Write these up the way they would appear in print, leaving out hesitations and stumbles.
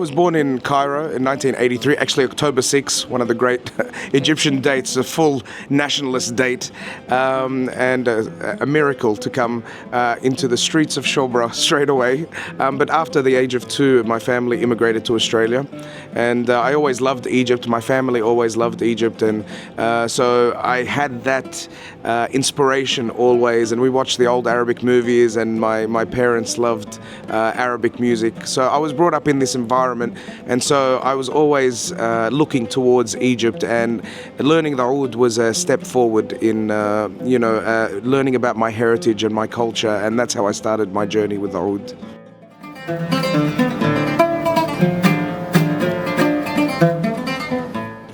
was born in Cairo in 1983, actually October 6, one of the great Egyptian dates, a full nationalist date, and a miracle to come into the streets of Sha'ubre straight away. But after the age of 2, my family immigrated to Australia, and I always loved Egypt. My family always loved Egypt, and so I had that inspiration always, and we watched the old Arabic movies, and my parents loved Arabic music. So I was brought up in this environment, and so I was always looking towards Egypt, and learning the Oud was a step forward in learning about my heritage and my culture, and that's how I started my journey with the Oud.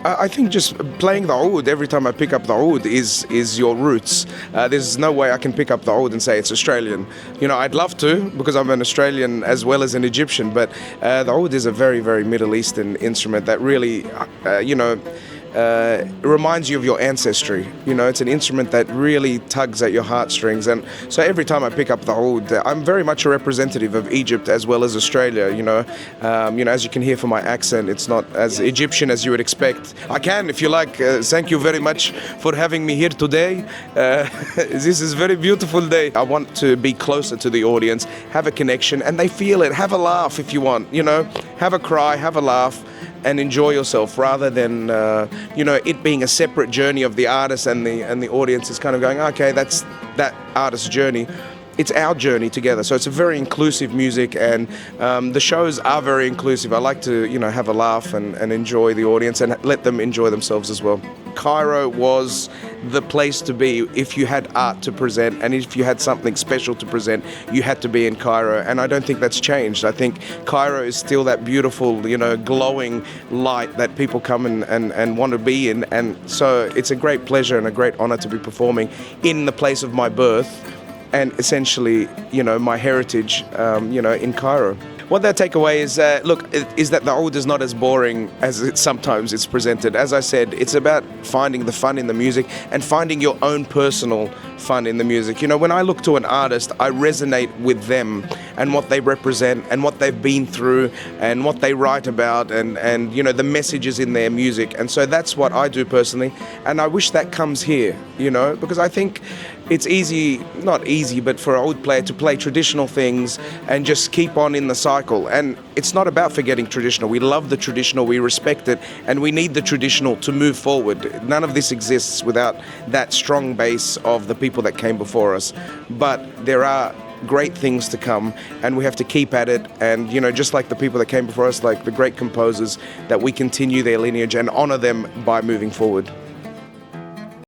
I think just playing the Oud every time I pick up the Oud is your roots. There's no way I can pick up the Oud and say it's Australian. You know, I'd love to, because I'm an Australian as well as an Egyptian, but the Oud is a very, very Middle Eastern instrument that really, reminds you of your ancestry. You know, it's an instrument that really tugs at your heartstrings, and so every time I pick up the Oud, I'm very much a representative of Egypt as well as Australia. As you can hear from my accent, it's not as Egyptian as you would expect. I can, if you like. Thank you very much for having me here today. This is a very beautiful day. I want to be closer to the audience, have a connection, and they feel it. Have a laugh if you want. Have a cry, have a laugh, and enjoy yourself, rather than it being a separate journey of the artist and the audience is kind of going, okay, that's that artist's journey. It's our journey together. So it's a very inclusive music, and the shows are very inclusive. I like to have a laugh and enjoy the audience and let them enjoy themselves as well. Cairo was the place to be if you had art to present, and if you had something special to present, you had to be in Cairo. And I don't think that's changed. I think Cairo is still that beautiful, glowing light that people come and want to be in. And so it's a great pleasure and a great honor to be performing in the place of my birth, and essentially, my heritage, in Cairo. What they take away is, is that the Oud is not as boring as sometimes it's presented. As I said, it's about finding the fun in the music and finding your own personal fun in the music. When I look to an artist, I resonate with them and what they represent and what they've been through and what they write about and the messages in their music. And so that's what I do personally. And I wish that comes here, because I think it's not easy, but for an Oud player to play traditional things and just keep on in the cycle. And it's not about forgetting traditional. We love the traditional, we respect it, and we need the traditional to move forward. None of this exists without that strong base of the people that came before us. But there are great things to come, and we have to keep at it. And just like the people that came before us, like the great composers, that we continue their lineage and honor them by moving forward.